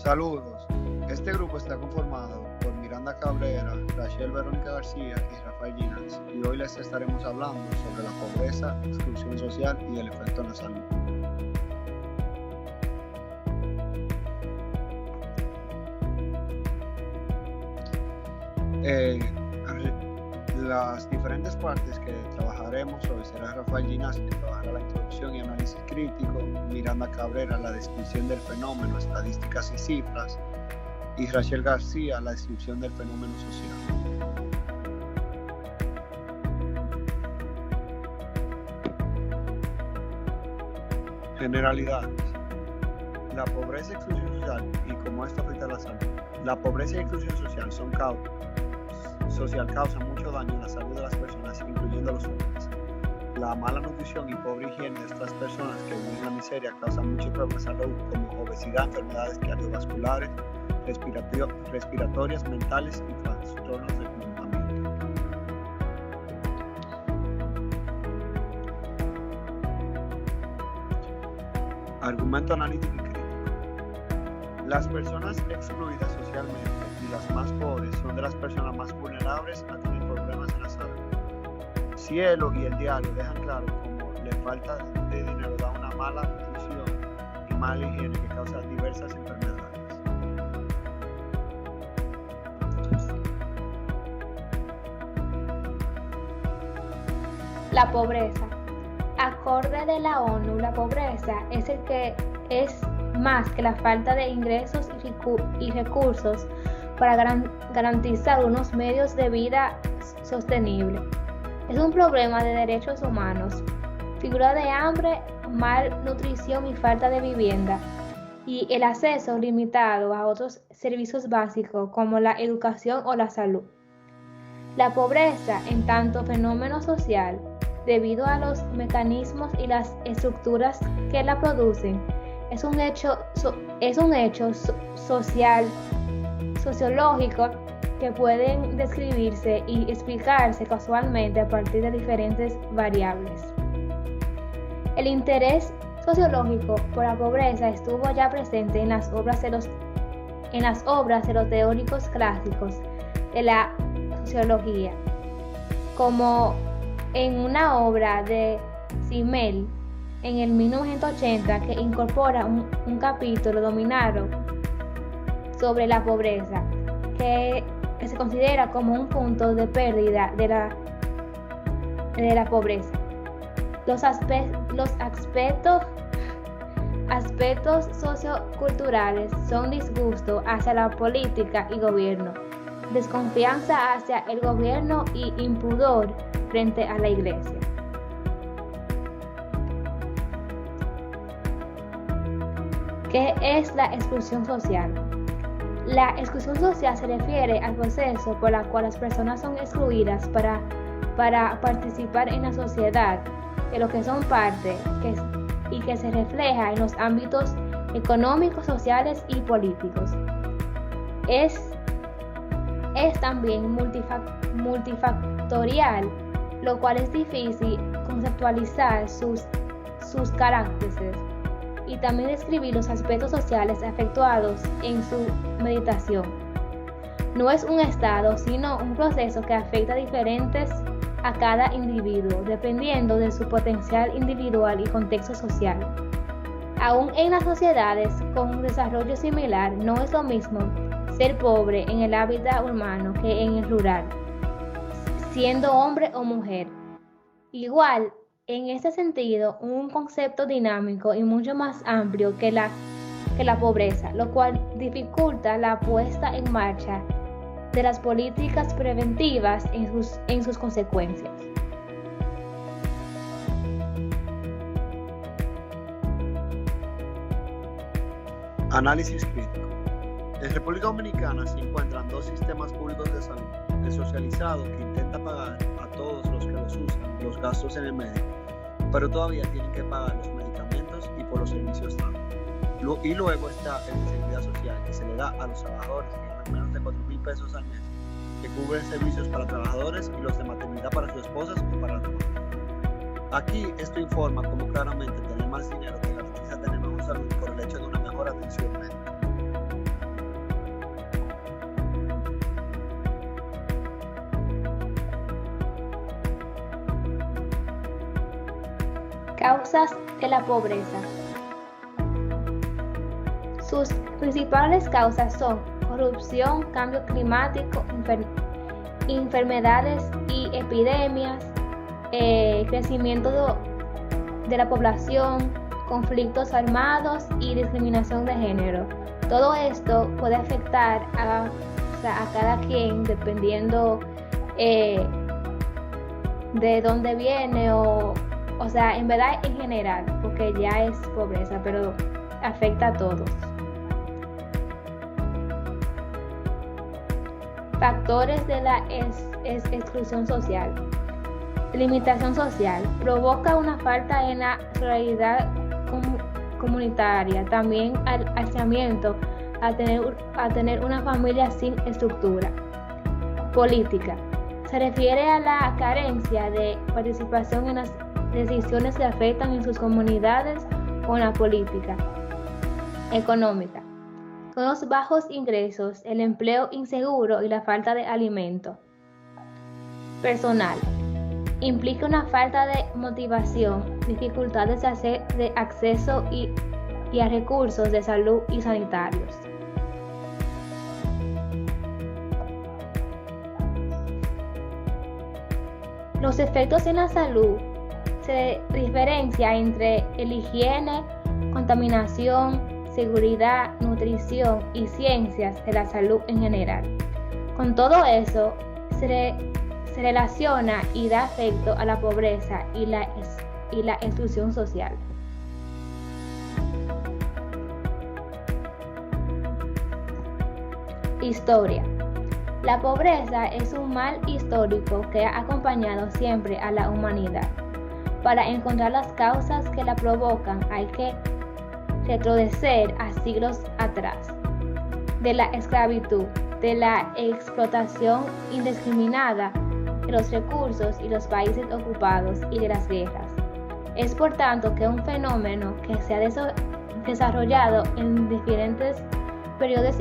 Saludos. Este grupo está conformado por Miranda Cabrera, Rachel Verónica García y Rafael Ginás, y hoy les estaremos hablando sobre la pobreza, exclusión social y el efecto en la salud. Las diferentes partes que trabajaremos hoy será Rafael Ginás, que trabajará la introducción y análisis crítico, Miranda Cabrera, la descripción del fenómeno, estadísticas y cifras, y Rachel García, la descripción del fenómeno social. Generalidades. La pobreza y exclusión social y cómo esto afecta a la salud. La pobreza y exclusión social causan mucho daño en la salud de las personas, incluyendo los jóvenes. La mala nutrición y pobre higiene de estas personas que viven en la miseria causan muchos problemas de salud como obesidad, enfermedades cardiovasculares, respiratorias, mentales y trastornos de comportamiento. Argumento analítico y crítico. Las personas excluidas socialmente y las más pobres son de las personas más vulnerables a tener problemas en la salud. Cielo y el diario dejan claro cómo la falta de dinero da una mala nutrición y mala higiene que causa diversas enfermedades. La pobreza. Acorde de la ONU, la pobreza es el que es más que la falta de ingresos y recursos para garantizar unos medios de vida sostenible. Es un problema de derechos humanos, figura de hambre, malnutrición y falta de vivienda, y el acceso limitado a otros servicios básicos como la educación o la salud. La pobreza, en tanto fenómeno social, debido a los mecanismos y las estructuras que la producen, es un hecho sociológico que pueden describirse y explicarse casualmente a partir de diferentes variables. El interés sociológico por la pobreza estuvo ya presente en las obras de los teóricos clásicos de la sociología, como en una obra de Simmel en el 1980 que incorpora un capítulo dominado sobre la pobreza, que se considera como un punto de pérdida de la pobreza. Los aspectos socioculturales son disgusto hacia la política y gobierno, desconfianza hacia el gobierno y impudor frente a la iglesia. ¿Qué es la exclusión social? La exclusión social se refiere al proceso por el cual las personas son excluidas para participar en la sociedad, de lo que son parte, y que se refleja en los ámbitos económicos, sociales y políticos. Es también multifactorial, lo cual es difícil conceptualizar sus caracteres y también describir los aspectos sociales efectuados en su meditación. No es un estado, sino un proceso que afecta diferentes a cada individuo, dependiendo de su potencial individual y contexto social. Aún en las sociedades con un desarrollo similar, no es lo mismo ser pobre en el hábitat urbano que en el rural, siendo hombre o mujer. Igual, en este sentido, un concepto dinámico y mucho más amplio que la pobreza, lo cual dificulta la puesta en marcha de las políticas preventivas en sus consecuencias. Análisis crítico. En República Dominicana se encuentran dos sistemas públicos de salud: el socializado, que intenta pagar a todos los que los usan los gastos en el médico, pero todavía tienen que pagar los medicamentos y por los servicios dados. Y luego está el de seguridad social, que se le da a los trabajadores que ganan menos de 4,000 pesos al mes, que cubre servicios para trabajadores y los de maternidad para sus esposas o para los mamás. Aquí esto informa cómo claramente tener más dinero te garantiza tener mejor salud por el hecho de una mejor atención médica. Causas de la pobreza. Sus principales causas son corrupción, cambio climático, enfermedades y epidemias, crecimiento de la población, conflictos armados y discriminación de género. Todo esto puede afectar a cada quien dependiendo de dónde viene o sea, en verdad en general, porque ya es pobreza, pero afecta a todos. Factores de la exclusión social. Limitación social. Provoca una falta en la solidaridad comunitaria. También al aislamiento, a tener una familia sin estructura. Política. Se refiere a la carencia de participación en las decisiones que afectan en sus comunidades o en la política. Económica. Con los bajos ingresos, el empleo inseguro y la falta de alimento. Personal. Implica una falta de motivación, dificultades de acceso y a recursos de salud y sanitarios. Los efectos en la salud se diferencia entre el higiene, contaminación, seguridad, nutrición y ciencias de la salud en general. Con todo eso, se relaciona y da efecto a la pobreza y la exclusión social. Historia. La pobreza es un mal histórico que ha acompañado siempre a la humanidad. Para encontrar las causas que la provocan hay que retroceder a siglos atrás. De la esclavitud, de la explotación indiscriminada de los recursos y los países ocupados y de las guerras. Es por tanto que un fenómeno que se ha desarrollado en diferentes periodos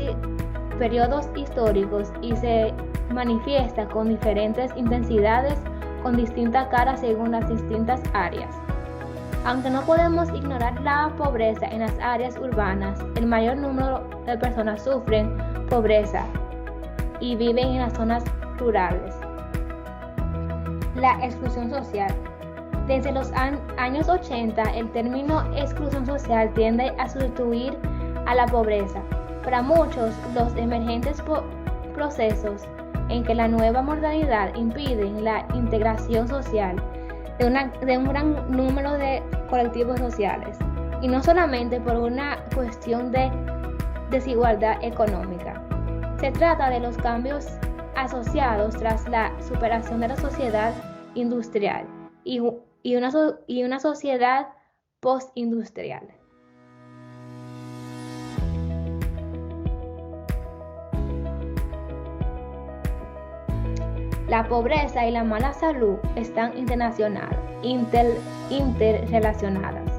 históricos y se manifiesta con diferentes intensidades, con distintas caras según las distintas áreas. Aunque no podemos ignorar la pobreza en las áreas urbanas, el mayor número de personas sufren pobreza y viven en las zonas rurales. La exclusión social. Desde los años 80, el término exclusión social tiende a sustituir a la pobreza. Para muchos, los emergentes procesos en que la nueva modernidad impiden la integración social de un gran número de colectivos sociales, y no solamente por una cuestión de desigualdad económica. Se trata de los cambios asociados tras la superación de la sociedad industrial y una sociedad postindustrial. La pobreza y la mala salud están interrelacionadas.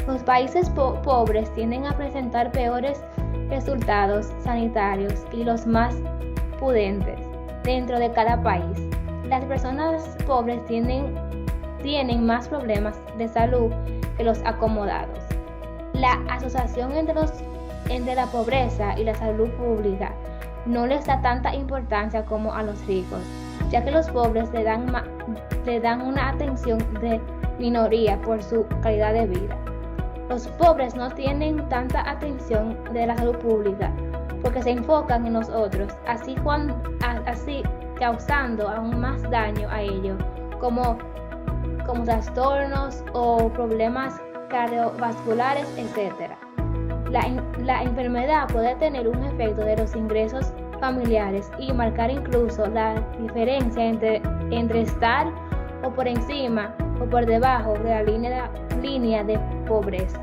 Los países pobres tienden a presentar peores resultados sanitarios y los más pudentes dentro de cada país. Las personas pobres tienen más problemas de salud que los acomodados. La asociación entre la pobreza y la salud pública no les da tanta importancia como a los ricos, ya que los pobres le dan una atención de minoría por su calidad de vida. Los pobres no tienen tanta atención de la salud pública porque se enfocan en los otros, así causando aún más daño a ellos, como trastornos o problemas cardiovasculares, etc. La enfermedad puede tener un efecto de los ingresos familiares y marcar incluso la diferencia entre estar o por encima o por debajo de la línea de pobreza.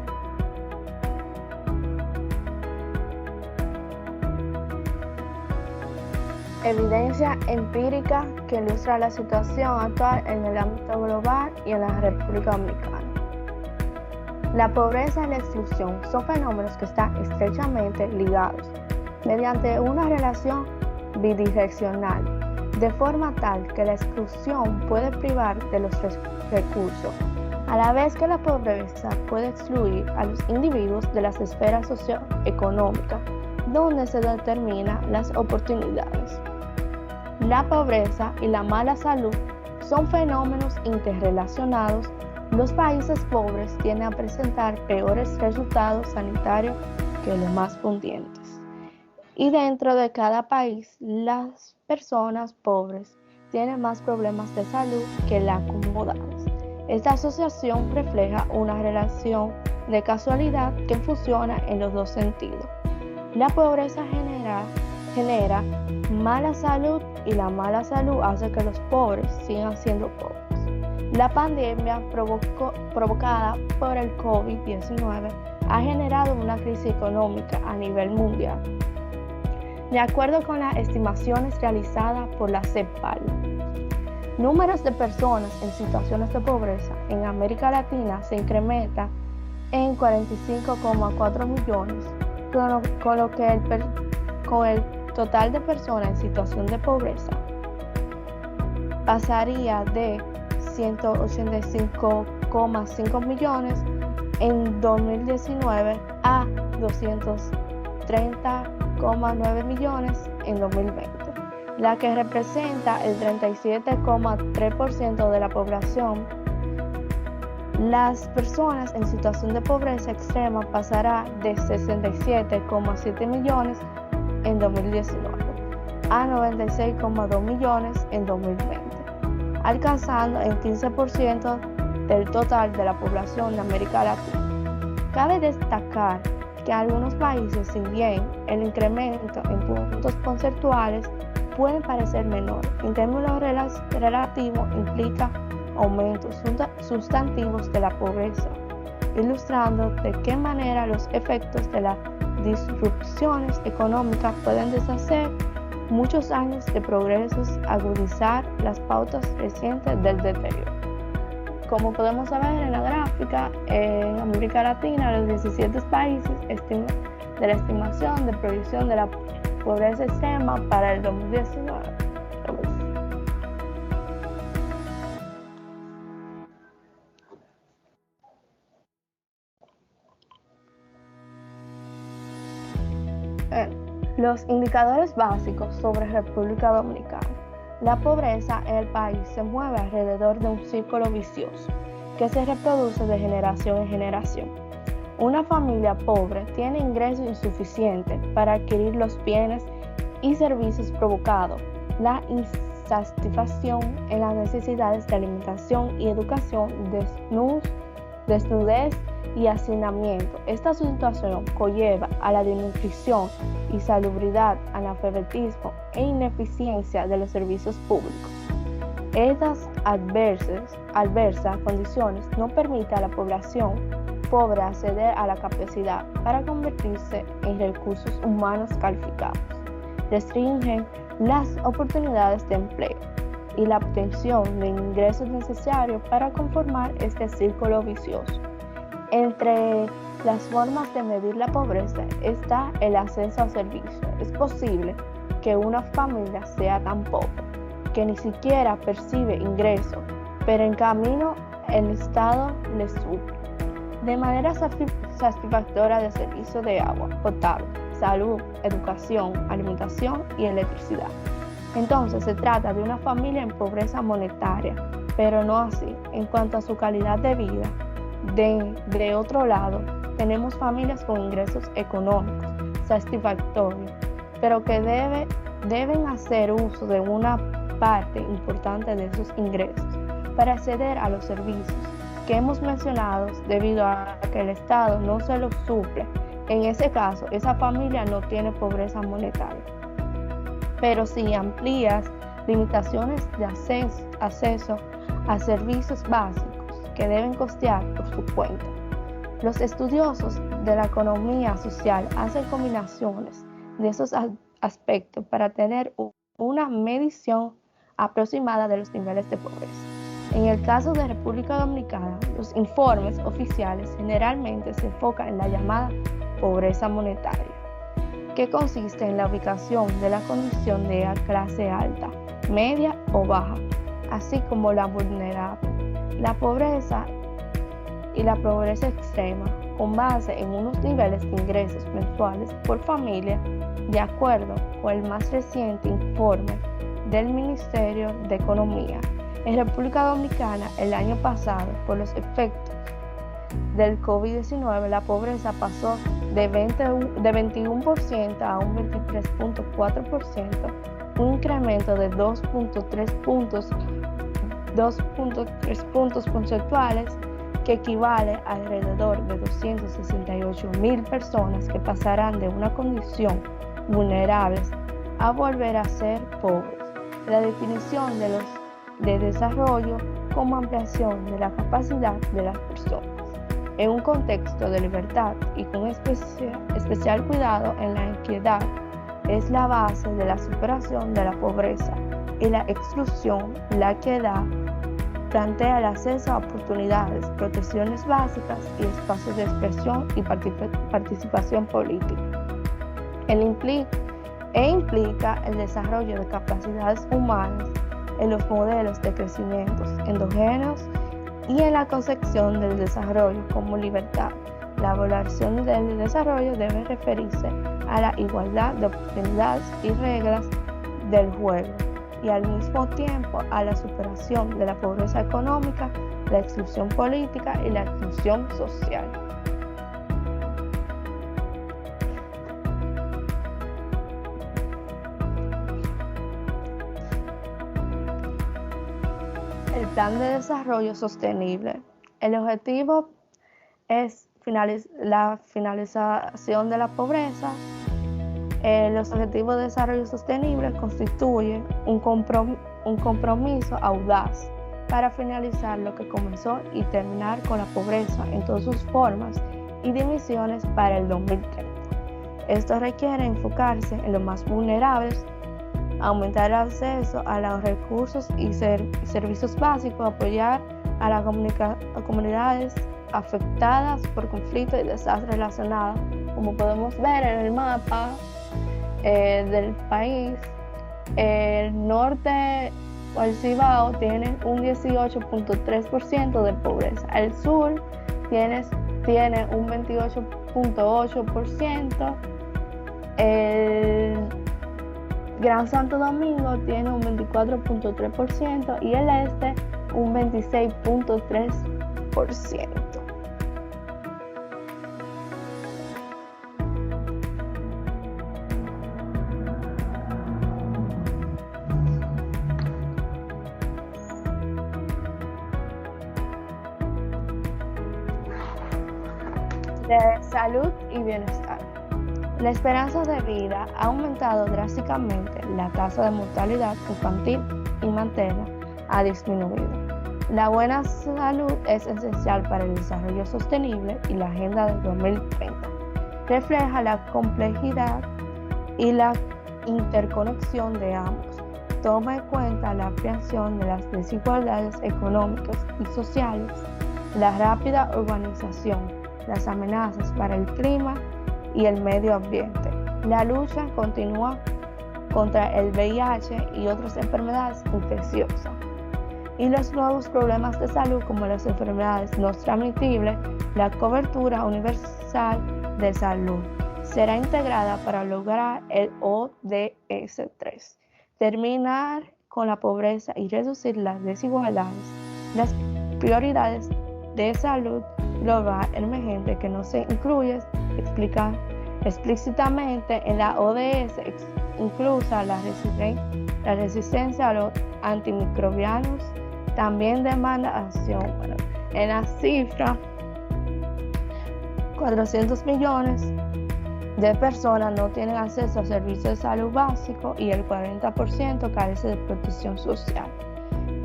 Evidencia empírica que ilustra la situación actual en el ámbito global y en la República Dominicana. La pobreza y la exclusión son fenómenos que están estrechamente ligados mediante una relación bidireccional, de forma tal que la exclusión puede privar de los recursos A la vez que la pobreza puede excluir a los individuos de las esferas socioeconómicas donde se determinan las oportunidades. La pobreza y la mala salud son fenómenos interrelacionados. Los países pobres tienden a presentar peores resultados sanitarios que los más pudientes. Y dentro de cada país, las personas pobres tienen más problemas de salud que las acomodadas. Esta asociación refleja una relación de casualidad que funciona en los dos sentidos. La pobreza genera mala salud y la mala salud hace que los pobres sigan siendo pobres. La pandemia provocada por el COVID-19 ha generado una crisis económica a nivel mundial. De acuerdo con las estimaciones realizadas por la CEPAL, números de personas en situaciones de pobreza en América Latina se incrementa en 45,4 millones, con el total de personas en situación de pobreza pasaría de 185,5 millones en 2019 a 230,9 millones en 2020, la que representa el 37,3% de la población. Las personas en situación de pobreza extrema pasará de 67,7 millones en 2019 a 96,2 millones en 2020, alcanzando el 15% del total de la población de América Latina. Cabe destacar que en algunos países, si bien el incremento en puntos porcentuales puede parecer menor, en términos relativos implica aumentos sustantivos de la pobreza, ilustrando de qué manera los efectos de las disrupciones económicas pueden deshacer muchos años de progresos, agudizar las pautas recientes del deterioro. Como podemos ver en la gráfica, en América Latina, los 17 países de la estimación de proyección de la pobreza extrema para el 2019. Los indicadores básicos sobre República Dominicana. La pobreza en el país se mueve alrededor de un círculo vicioso que se reproduce de generación en generación. Una familia pobre tiene ingresos insuficientes para adquirir los bienes y servicios provocados la insatisfacción en las necesidades de alimentación y educación, desnudez y hacinamiento. Esta situación conlleva a la desnutrición, insalubridad, analfabetismo e ineficiencia de los servicios públicos. Estas adversas condiciones no permiten a la población pobre acceder a la capacidad para convertirse en recursos humanos calificados, restringen las oportunidades de empleo y la obtención de ingresos necesarios para conformar este círculo vicioso. Entre las formas de medir la pobreza está el acceso a servicios. Es posible que una familia sea tan pobre que ni siquiera percibe ingresos, pero en camino el Estado le suple de manera satisfactoria de servicios de agua potable, salud, educación, alimentación y electricidad. Entonces se trata de una familia en pobreza monetaria, pero no así en cuanto a su calidad de vida. De otro lado, tenemos familias con ingresos económicos satisfactorios, pero que deben hacer uso de una parte importante de esos ingresos para acceder a los servicios que hemos mencionado debido a que el Estado no se los suple. En ese caso, esa familia no tiene pobreza monetaria. Pero si amplías limitaciones de acceso a servicios básicos que deben costear por su cuenta. Los estudiosos de la economía social hacen combinaciones de esos aspectos para tener una medición aproximada de los niveles de pobreza. En el caso de República Dominicana, los informes oficiales generalmente se enfocan en la llamada pobreza monetaria, que consiste en la ubicación de la condición de clase alta, media o baja, así como la vulnerable. La pobreza y la pobreza extrema, con base en unos niveles de ingresos mensuales por familia, de acuerdo con el más reciente informe del Ministerio de Economía. En República Dominicana, el año pasado, por los efectos del COVID-19, la pobreza pasó de 21% a un 23.4%, un incremento de 2.3 puntos porcentuales, que equivale a alrededor de 268,000 personas que pasarán de una condición vulnerables a volver a ser pobres. La definición de desarrollo como ampliación de la capacidad de las personas en un contexto de libertad y con especial cuidado en la equidad es la base de la superación de la pobreza y la exclusión. La equidad plantea el acceso a oportunidades, protecciones básicas y espacios de expresión y participación política. Implica el desarrollo de capacidades humanas en los modelos de crecimiento endógenos y en la concepción del desarrollo como libertad. La evaluación del desarrollo debe referirse a la igualdad de oportunidades y reglas del juego, y al mismo tiempo a la superación de la pobreza económica, la exclusión política y la exclusión social. El Plan de Desarrollo Sostenible. El objetivo es la finalización de la pobreza. Los Objetivos de Desarrollo Sostenible constituyen un compromiso audaz para finalizar lo que comenzó y terminar con la pobreza en todas sus formas y dimensiones para el 2030. Esto requiere enfocarse en los más vulnerables, aumentar el acceso a los recursos y servicios básicos, apoyar a las comunidades afectadas por conflictos y desastres relacionados, como podemos ver en el mapa del país. El norte o el Cibao tiene un 18.3% de pobreza, el sur tiene un 28.8%, el Gran Santo Domingo tiene un 24.3% y el este un 26.3%. De salud y bienestar. La esperanza de vida ha aumentado drásticamente, la tasa de mortalidad infantil y materna ha disminuido. La buena salud es esencial para el desarrollo sostenible y la Agenda del 2030 refleja la complejidad y la interconexión de ambos. Toma en cuenta la ampliación de las desigualdades económicas y sociales, la rápida urbanización, las amenazas para el clima y el medio ambiente. La lucha continúa contra el VIH y otras enfermedades infecciosas y los nuevos problemas de salud como las enfermedades no transmisibles. La cobertura universal de salud será integrada para lograr el ODS 3, terminar con la pobreza y reducir las desigualdades. Las prioridades de salud global emergente que no se incluyen explícitamente en la ODS, inclusa la resistencia a los antimicrobianos, también demanda acción. En la cifra, 400 millones de personas no tienen acceso a servicios de salud básicos y el 40% carece de protección social.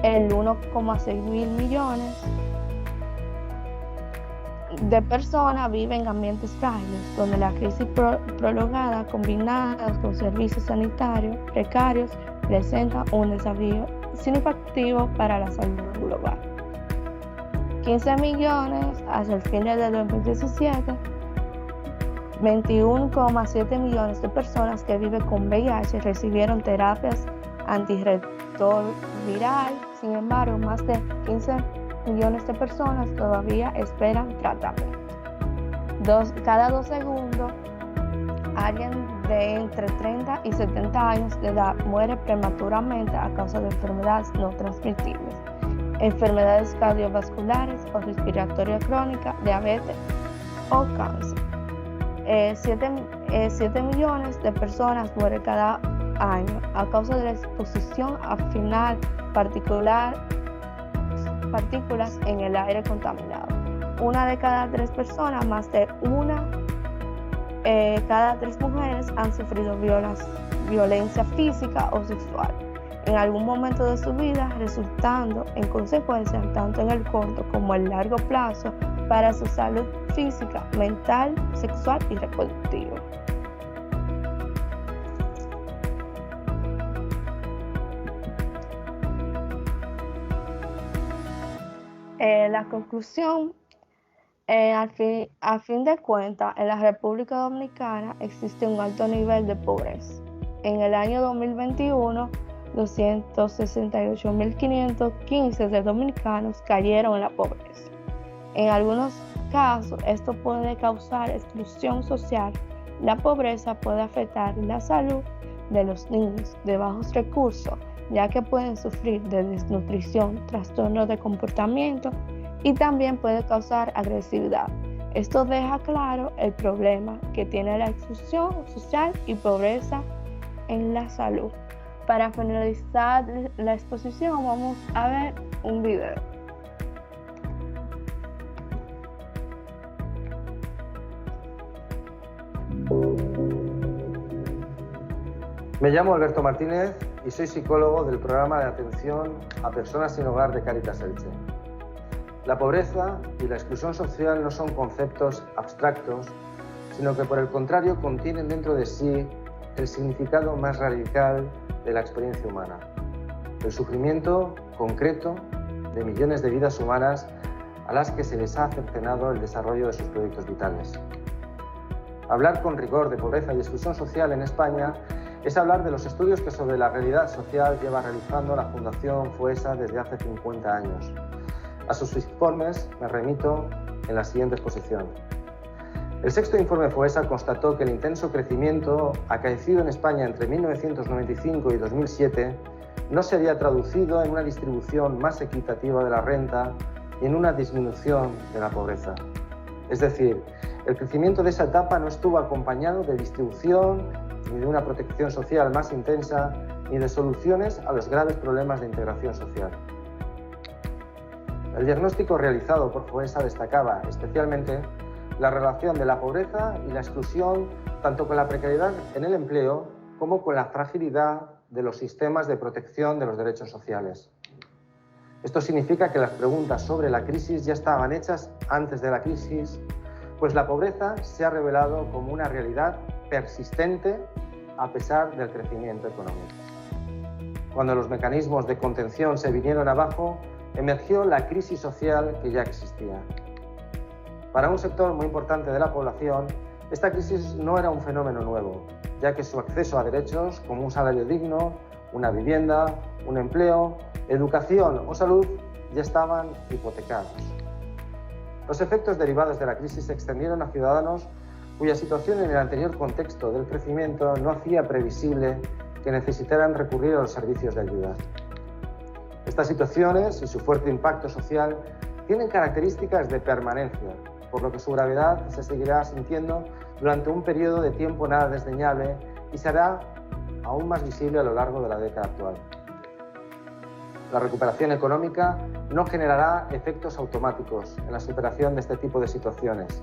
El 1,6 mil millones de personas viven en ambientes frágiles, donde la crisis prolongada combinada con servicios sanitarios precarios presenta un desafío significativo para la salud global. 15 millones hacia el final del 2017, 21,7 millones de personas que viven con VIH recibieron terapias antirretroviral. Sin embargo, más de 15 millones de personas todavía esperan tratamiento. Cada 2 segundos, alguien de entre 30 y 70 años de edad muere prematuramente a causa de enfermedades no transmitibles, enfermedades cardiovasculares o respiratorias crónicas, diabetes o cáncer. 7 millones de personas mueren cada año a causa de la exposición a partículas en el aire contaminado. 1 de cada 3 personas, más de 1 cada 3 mujeres han sufrido violencia física o sexual en algún momento de su vida, resultando en consecuencias tanto en el corto como en el largo plazo para su salud física, mental, sexual y reproductiva. La conclusión, a fin de cuentas, en la República Dominicana existe un alto nivel de pobreza. En el año 2021, 268.515 de dominicanos cayeron en la pobreza. En algunos casos, esto puede causar exclusión social. La pobreza puede afectar la salud de los niños de bajos recursos, ya que pueden sufrir de desnutrición, trastornos de comportamiento y también puede causar agresividad. Esto deja claro el problema que tiene la exclusión social y pobreza en la salud. Para finalizar la exposición vamos a ver un video. Me llamo Alberto Martínez y soy psicólogo del programa de atención a personas sin hogar de Cáritas Elche. La pobreza y la exclusión social no son conceptos abstractos, sino que por el contrario contienen dentro de sí el significado más radical de la experiencia humana, el sufrimiento concreto de millones de vidas humanas a las que se les ha cercenado el desarrollo de sus proyectos vitales. Hablar con rigor de pobreza y exclusión social en España es hablar de los estudios que sobre la realidad social lleva realizando la Fundación FOESA desde hace 50 años. A sus informes me remito en la siguiente exposición. El sexto informe FOESA constató que el intenso crecimiento acaecido en España entre 1995 y 2007 no se había traducido en una distribución más equitativa de la renta y en una disminución de la pobreza. Es decir, el crecimiento de esa etapa no estuvo acompañado de distribución ni de una protección social más intensa, ni de soluciones a los graves problemas de integración social. El diagnóstico realizado por FOESA destacaba especialmente la relación de la pobreza y la exclusión tanto con la precariedad en el empleo como con la fragilidad de los sistemas de protección de los derechos sociales. Esto significa que las preguntas sobre la crisis ya estaban hechas antes de la crisis, pues la pobreza se ha revelado como una realidad persistente a pesar del crecimiento económico. Cuando los mecanismos de contención se vinieron abajo, emergió la crisis social que ya existía. Para un sector muy importante de la población, esta crisis no era un fenómeno nuevo, ya que su acceso a derechos como un salario digno, una vivienda, un empleo, educación o salud ya estaban hipotecados. Los efectos derivados de la crisis se extendieron a ciudadanos cuya situación en el anterior contexto del crecimiento no hacía previsible que necesitaran recurrir a los servicios de ayuda. Estas situaciones y su fuerte impacto social tienen características de permanencia, por lo que su gravedad se seguirá sintiendo durante un periodo de tiempo nada desdeñable y será aún más visible a lo largo de la década actual. La recuperación económica no generará efectos automáticos en la superación de este tipo de situaciones.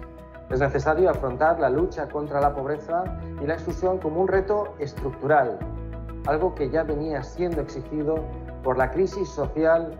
Es necesario afrontar la lucha contra la pobreza y la exclusión como un reto estructural, algo que ya venía siendo exigido por la crisis social